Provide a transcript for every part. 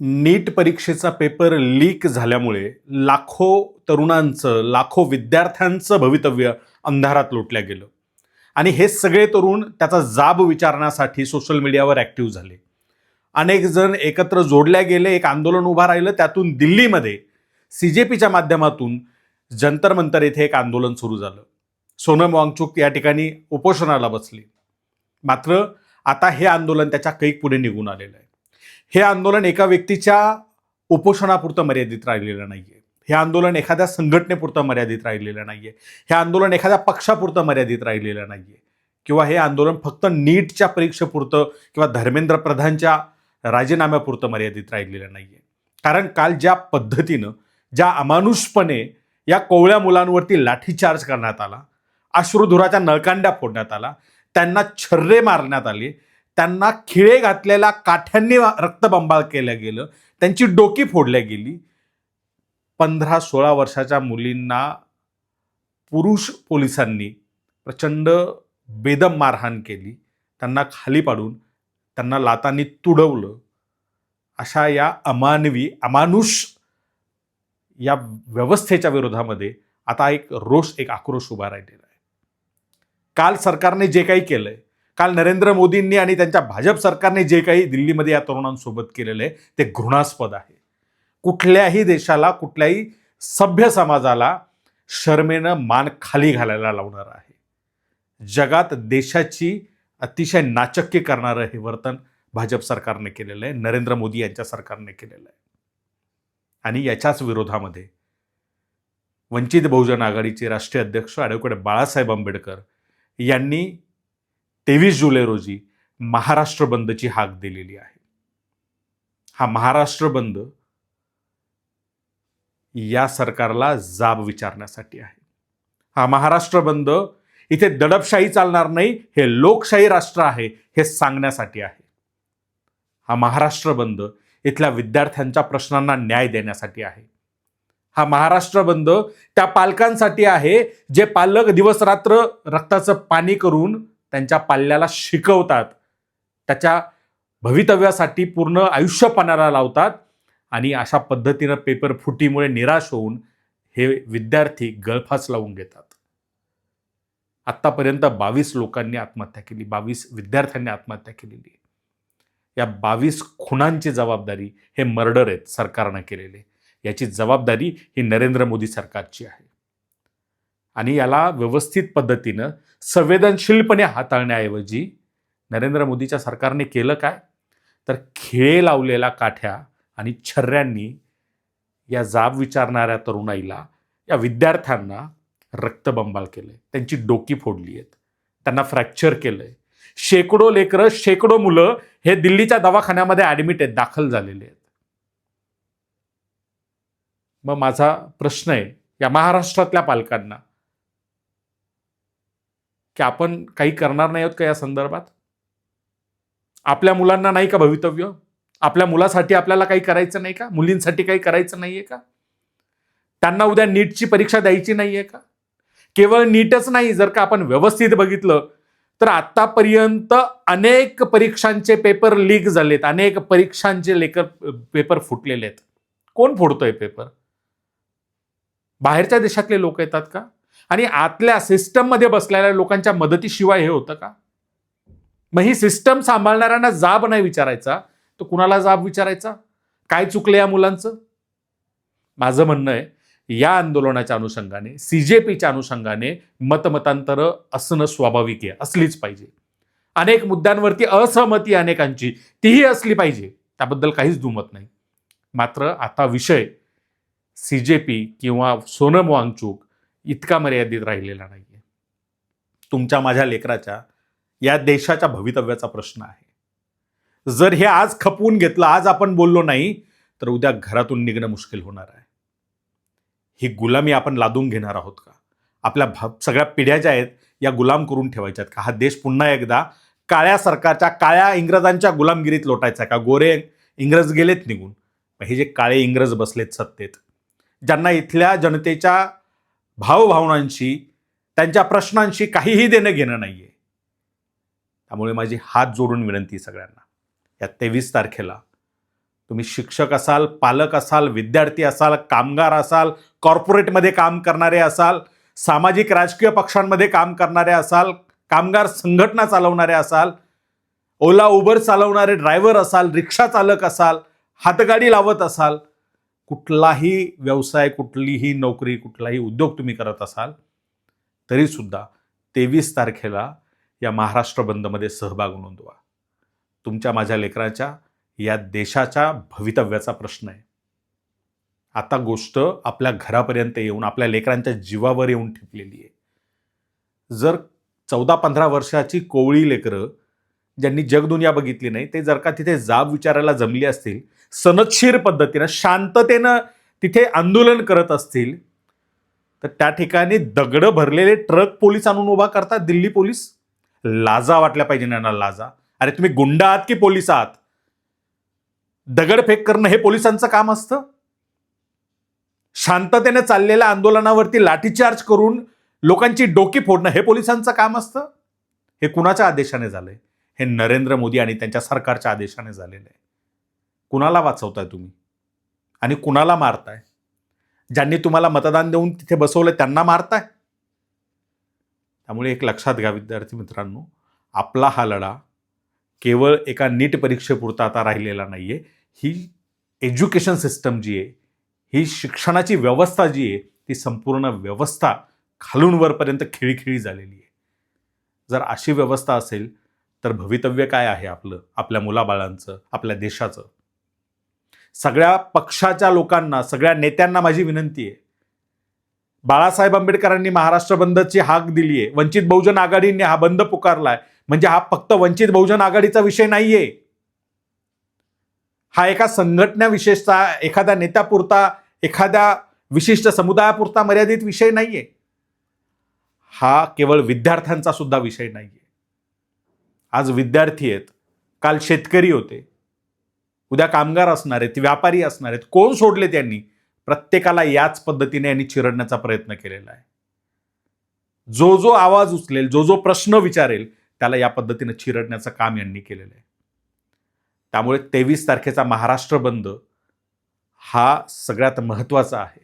नीट परीक्षेचा paper leak झाल्यामुळे लाखो तरुणांचं, लाखो विद्यार्थ्यांचं भवितव्य अंधारात लोटलं गेलं. आणि हे सगळे तरुण त्याचा जाब विचारण्यासाठी सोशल मीडियावर ॲक्टिव्ह झाले. अनेक जण एकत्र जोडल्या गेले, एक आंदोलन उभं राहिलं. त्यातून दिल्लीमध्ये CJPच्या माध्यमातून जंतर मंतर येथे एक आंदोलन सुरू झालं. सोनम वांगचुक या ठिकाणी उपोषणाला बसली. मात्र आता हे आंदोलन त्याच्या कैक पुढे निघून आलेलं आहे. हे आंदोलन एका व्यक्तीच्या उपोषणापुरतं मर्यादित राहिलेलं नाहीये. हे आंदोलन एखाद्या संघटनेपुरतं मर्यादित राहिलेलं नाहीये. हे आंदोलन एखाद्या पक्षापुरतं मर्यादित राहिलेलं नाहीये. किंवा हे आंदोलन फक्त नीटच्या परीक्षेपुरतं किंवा धर्मेंद्र प्रधानच्या राजीनाम्यापुरतं मर्यादित राहिलेलं नाहीये. कारण काल ज्या पद्धतीनं, ज्या अमानुषपणे या कोवळ्या मुलांवरती लाठीचार्ज करण्यात आला, अश्रुधुराच्या नळकांड्या फोडण्यात आला, त्यांना छर्रे मारण्यात आले, त्यांना खिळे घातलेल्या काठ्यांनी रक्तबंबाळ केलं गेलं, त्यांची डोकी फोडल्या गेली. 15-16 वर्षाच्या मुलींना पुरुष पोलिसांनी प्रचंड बेदम मारहाण केली, त्यांना खाली पाडून त्यांना लातांनी तुडवलं. अशा या अमानवी, अमानुष या व्यवस्थेच्या विरोधामध्ये आता एक रोष, एक आक्रोश उभा राहिलेला आहे. काल सरकारने जे काही केलंय, काल नरेंद्र मोदींनी आणि त्यांच्या भाजप सरकारने जे काही दिल्लीमध्ये या तरुणांसोबत केलेलं आहे ते घृणास्पद आहे. कुठल्याही देशाला, कुठल्याही सभ्य समाजाला शर्मेनं मान खाली घालायला लावणार आहे. जगात देशाची अतिशय नाचक्की करणारं हे वर्तन भाजप सरकारने केलेलं आहे, नरेंद्र मोदी यांच्या सरकारने केलेलं आहे. आणि याच्याच विरोधामध्ये वंचित बहुजन आघाडीचे राष्ट्रीय अध्यक्ष ॲडव्होकेट बाळासाहेब आंबेडकर यांनी 23 जुलै रोजी महाराष्ट्र बंदची हाक दिलेली आहे. हा महाराष्ट्र बंद या सरकारला जाब विचारण्यासाठी आहे. हा महाराष्ट्र बंद इथे दडपशाही चालणार नाही, हे लोकशाही राष्ट्र आहे हे सांगण्यासाठी आहे. हा महाराष्ट्र बंद इथल्या विद्यार्थ्यांच्या प्रश्नांना न्याय देण्यासाठी आहे. हा महाराष्ट्र बंद त्या पालकांसाठी आहे जे पालक दिवस रात्र रक्ताचं पाणी करून त्यांच्या पाल्याला शिकवतात, त्याच्या भवितव्यासाठी पूर्ण आयुष्य पणाला लावतात आणि अशा पद्धतीनं पेपर फुटीमुळे निराश होऊन हे विद्यार्थी गळफास लावून घेतात. आत्तापर्यंत 22 लोकांनी आत्महत्या केली, 22 विद्यार्थ्यांनी आत्महत्या केलेली. या 22 खुनांची जबाबदारी हे मर्डर आहेत सरकारनं केलेले. याची जबाबदारी ही नरेंद्र मोदी सरकारची आहे. आणि याला व्यवस्थित पद्धतीनं संवेदनशीलपणे हाताळण्याऐवजी नरेंद्र मोदीच्या सरकारने केलं काय, तर खिळे लावलेल्या काठ्या आणि छर्र्यांनी या जाब विचारणाऱ्या तरुणाईला, या विद्यार्थ्यांना रक्तबंबाळ केलंय, त्यांची डोकी फोडली आहेत, त्यांना फ्रॅक्चर केलंय. शेकडो लेकरं, शेकडो मुलं हे दिल्लीच्या दवाखान्यामध्ये ॲडमिट आहेत, दाखल झालेले आहेत. मग माझा प्रश्न आहे या महाराष्ट्रातल्या पालकांना की आपण काही करणार नाही आहोत का या संदर्भात? आपल्या मुलांना नाही का भवितव्य? आपल्या मुलासाठी आपल्याला काही करायचं नाही का? मुलींसाठी काही करायचं नाहीये का? त्यांना उद्या नीटची परीक्षा द्यायची नाहीये का? केवळ नीटच नाही, जर का आपण व्यवस्थित बघितलं तर आतापर्यंत अनेक परीक्षांचे पेपर लीक झालेत, अनेक परीक्षांचे पेपर फुटलेले आहेत. कोण फोडतोय पेपर? बाहेरच्या देशातले लोक येतात का? आणि आतल्या सिस्टममध्ये बसलेल्या लोकांच्या मदतीशिवाय हे होतं का? मग ही सिस्टम सांभाळणाऱ्यांना जाब नाही विचारायचा, तर कुणाला जाब विचारायचा? काय चुकलं या मुलांचं? माझं म्हणणं आहे या आंदोलनाच्या अनुषंगाने, CJPच्या अनुषंगाने मतमतांतरं असणं स्वाभाविक आहे, असलीच पाहिजे. अनेक मुद्द्यांवरती असहमती अनेकांची, तीही असली पाहिजे, त्याबद्दल काहीच दुमत नाही. मात्र आता विषय CJP किंवा सोनम वांगचुक इतका मर्यादित राहिलेला नाहीये. तुमच्या, माझ्या लेकराच्या, या देशाच्या भवितव्याचा प्रश्न आहे. जर हे आज खपवून घेतलं, आज आपण बोललो नाही, तर उद्या घरातून निघणं मुश्किल होणार आहे. ही गुलामी आपण लादून घेणार आहोत का? आपल्या सगळ्या पिढ्या ज्या आहेत या गुलाम करून ठेवायच्यात का? हा देश पुन्हा एकदा काळ्या सरकारच्या, काळ्या इंग्रजांच्या गुलामगिरीत लोटायचा का? गोरे इंग्रज गेलेत निघून, हे जे काळे इंग्रज बसलेत सत्तेत, ज्यांना इथल्या जनतेच्या भावभावनांशी, त्यांच्या प्रश्नांशी काहीही देणं घेणं नाहीये. त्यामुळे माझी हात जोडून विनंती सगळ्यांना, या 23 तारखेला तुम्ही शिक्षक असाल, पालक असाल, विद्यार्थी असाल, कामगार असाल, कॉर्पोरेटमध्ये काम करणारे असाल, सामाजिक राजकीय पक्षांमध्ये काम करणारे असाल, कामगार संघटना चालवणारे असाल, ओला उबर चालवणारे ड्रायव्हर असाल, रिक्षा चालक असाल, हातगाडी लावत असाल, कुठलाही व्यवसाय, कुठलीही नोकरी, कुठलाही उद्योग तुम्ही करत असाल, तरी सुद्धा 23 तारखेला या महाराष्ट्र बंदमध्ये सहभाग नोंदवा. तुमच्या माझ्या लेकराच्या, या देशाच्या भवितव्याचा प्रश्न आहे. आता गोष्ट आपल्या घरापर्यंत येऊन, आपल्या लेकरांच्या जीवावर येऊन ठेपलेली आहे. जर 14-15 वर्षाची कोवळी लेकरं, ज्यांनी जगदुनिया बघितली नाही, ते जर का तिथे जाब विचारायला जमली असतील, सनदशीर पद्धतीनं, शांततेनं तिथे आंदोलन करत असतील, तर त्या ठिकाणी दगडं भरलेले ट्रक पोलीस आणून उभा करतात, दिल्ली पोलीस. लाजा वाटल्या पाहिजे ना, लाजा. अरे तुम्ही गुंड आहात की पोलीस आहात? दगडफेक करणं हे पोलिसांचं काम असतं? शांततेने चाललेल्या आंदोलनावरती लाठीचार्ज करून लोकांची डोकी फोडणं हे पोलिसांचं काम असतं? हे कुणाच्या आदेशाने झालंय? हे नरेंद्र मोदी आणि त्यांच्या सरकारच्या आदेशाने झालेलं आहे. कुणाला वाचवताय तुम्ही आणि कुणाला मारताय? ज्यांनी तुम्हाला मतदान देऊन तिथे बसवलं त्यांना मारताय. त्यामुळे एक लक्षात घ्या विद्यार्थी मित्रांनो, आपला हा लढा केवळ एका नीट परीक्षेपुरता आता राहिलेला नाहीये. ही एज्युकेशन सिस्टम जी आहे, ही शिक्षणाची व्यवस्था जी आहे, ती संपूर्ण व्यवस्था खालून वरपर्यंत खिळखिळी झालेली आहे. जर अशी व्यवस्था असेल तर भवितव्य काय आहे आपलं, आपल्या मुलाबाळांचं, आपल्या देशाचं? सगळ्या पक्षाच्या लोकांना, सगळ्या नेत्यांना माझी विनंती आहे. बाळासाहेब आंबेडकरांनी महाराष्ट्र बंदची हाक दिली आहे, वंचित बहुजन आघाडीने हा बंद पुकारलाय, म्हणजे हा फक्त वंचित बहुजन आघाडीचा विषय नाहीये. हा एका संघटनेविशेषचा, एखाद्या नेत्यापुरता, एखाद्या विशिष्ट समुदायापुरता मर्यादित विषय नाहीये. हा केवळ विद्यार्थ्यांचा सुद्धा विषय नाहीये. आज विद्यार्थी आहेत, काल शेतकरी होते, उद्या कामगार असणार आहेत, व्यापारी असणार आहेत. कोण सोडले त्यांनी? प्रत्येकाला याच पद्धतीने यांनी चिरडण्याचा प्रयत्न केलेला आहे. जो जो आवाज उचलेल, जो जो प्रश्न विचारेल, त्याला या पद्धतीने चिरडण्याचं काम यांनी केलेलं आहे. त्यामुळे 23 तारखेचा महाराष्ट्र बंद हा सगळ्यात महत्त्वाचा आहे.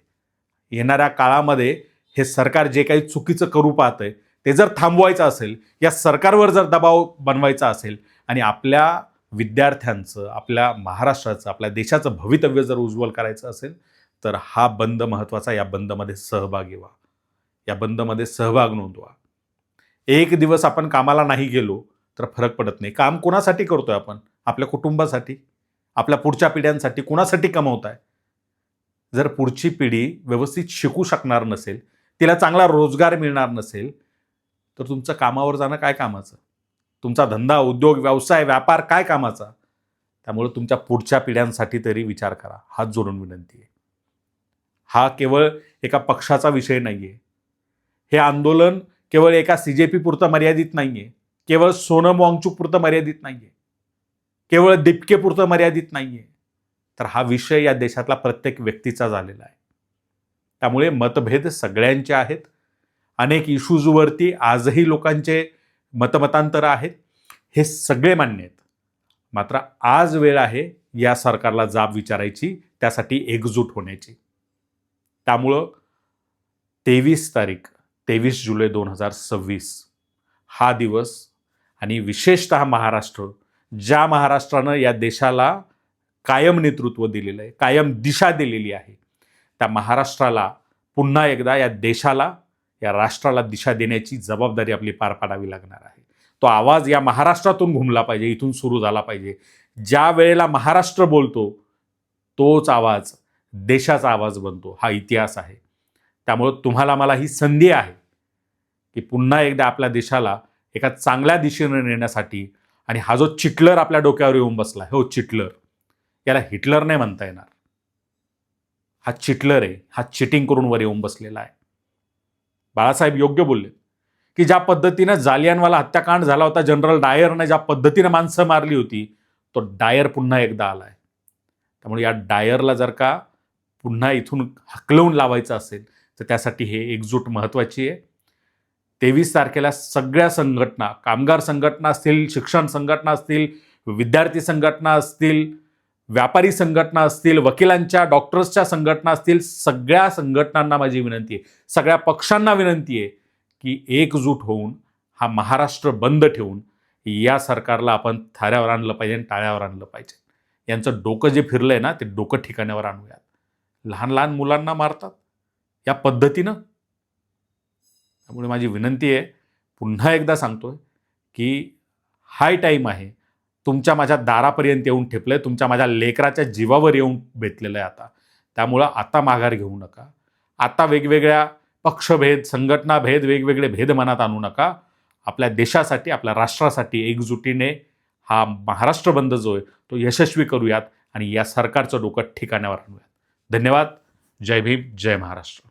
येणाऱ्या काळामध्ये हे सरकार जे काही चुकीचं करू पाहतंय ते जर थांबवायचं असेल, या सरकारवर जर दबाव बनवायचा असेल आणि आपल्या विद्यार्थ्यांचं, आपल्या महाराष्ट्राचं, आपल्या देशाचं भवितव्य जर उज्ज्वल करायचं असेल, तर हा बंद महत्त्वाचा. या बंदमध्ये सहभागी व्हा, या बंदमध्ये सहभाग नोंदवा. एक दिवस आपण कामाला नाही गेलो तर फरक पडत नाही. काम कोणासाठी करतोय आपण? आपल्या कुटुंबासाठी, आपल्या पुढच्या पिढ्यांसाठी. कुणासाठी कमवताय? जर पुढची पिढी व्यवस्थित शिकू शकणार नसेल, तिला चांगला रोजगार मिळणार नसेल, तर तुमचं कामावर जाणं काय कामाचं? तुमचा धंदा, उद्योग, व्यवसाय, व्यापार काय कामाचा? त्यामुळे तुमच्या पुढच्या पिढ्यांसाठी तरी विचार करा. हात जोडून विनंती आहे. हा केवळ एका पक्षाचा विषय नाहीये. हे आंदोलन केवळ एका CJP पुरतं मर्यादित नाहीये, केवळ सोनम वांगचुक पुरतं मर्यादित नाहीये, केवळ दीपके पुरतं मर्यादित नाहीये. तर हा विषय या देशातला प्रत्येक व्यक्तीचा झालेला आहे. त्यामुळे मतभेद सगळ्यांचे आहेत. अनेक इश्यूजवरती आजही लोकांचे मतमतांतर आहेत. हे सगळे मान्य आहेत. मात्र आज वेळ आहे या सरकारला जाब विचारायची, त्यासाठी एकजूट होण्याची. त्यामुळं 23 तारीख, 23 जुलै 2026 हा दिवस, आणि विशेषतः महाराष्ट्र, ज्या महाराष्ट्रानं या देशाला कायम नेतृत्व दिलेलं आहे, कायम दिशा दिलेली आहे, त्या महाराष्ट्राला पुन्हा एकदा, या देशाला, या राष्ट्राला दिशा देण्याची जबाबदारी आपली पार पाडावी लागणार आहे. तो आवाज या महाराष्ट्रातून घुमला पाहिजे, इथून सुरू झाला पाहिजे. ज्या वेळेला महाराष्ट्र बोलतो तोच आवाज देशाचा आवाज बनतो. हा इतिहास आहे. त्यामुळे तुम्हाला मला ही संधी आहे की पुन्हा एकदा आपल्या देशाला एका चांगल्या दिशेने नेण्यासाठी, आणि हा जो चिटलर आपल्या डोक्यावर येऊन बसला, हो चिटलर, याला हिटलर नाही म्हणता येणार. हा चिटलर आहे. हा चिटिंग करून वर येऊन बसलेला आहे. बाळासाहेब योग्य बोलले की ज्या पद्धतीनं जालियनवाला हत्याकांड झाला होता, जनरल डायरनं ज्या पद्धतीनं माणसं मारली होती, तो डायर पुन्हा एकदा आलाय. त्यामुळे या डायरला जर का पुन्हा इथून हकलवून लावायचं असेल तर त्यासाठी हे एकजूट महत्त्वाची आहे. 23 तारखेला सगळ्या संघटना, कामगार संघटना असतील, शिक्षण संघटना असतील, विद्यार्थी संघटना असतील, व्यापारी संघटना असतील, वकिलांच्या, डॉक्टर्सच्या संघटना असतील, सगळ्या संघटनांना माझी विनंती आहे, सगळ्या पक्षांना विनंती आहे की एकजूट होऊन हा महाराष्ट्र बंद ठेवून या सरकारला आपण थाऱ्यावर आणलं पाहिजे आणि टाळ्यावर आणलं पाहिजे. यांचं डोकं जे फिरलंय ना, ते डोकं ठिकाण्यावर आणूयात. लहान लहान मुलांना मारतात या पद्धतीनं. त्यामुळे माझी विनंती आहे, पुन्हा एकदा सांगतोय की हाय टाईम आहे. तुमच्या माझ्या दारापर्यंत येऊन ठेपलंय, तुमच्या माझ्या लेकराच्या जीवावर येऊन बेतलेलं आहे आता. त्यामुळं आता माघार घेऊ नका. आता वेगवेगळ्या पक्षभेद, संघटनाभेद, वेगवेगळे भेद मनात आणू नका. आपल्या देशासाठी, आपल्या राष्ट्रासाठी एकजुटीने हा महाराष्ट्र बंद जो आहे तो यशस्वी करूयात आणि या सरकारचं डोकं ठिकाण्यावर आणूयात. धन्यवाद. जय भीम, जय महाराष्ट्र.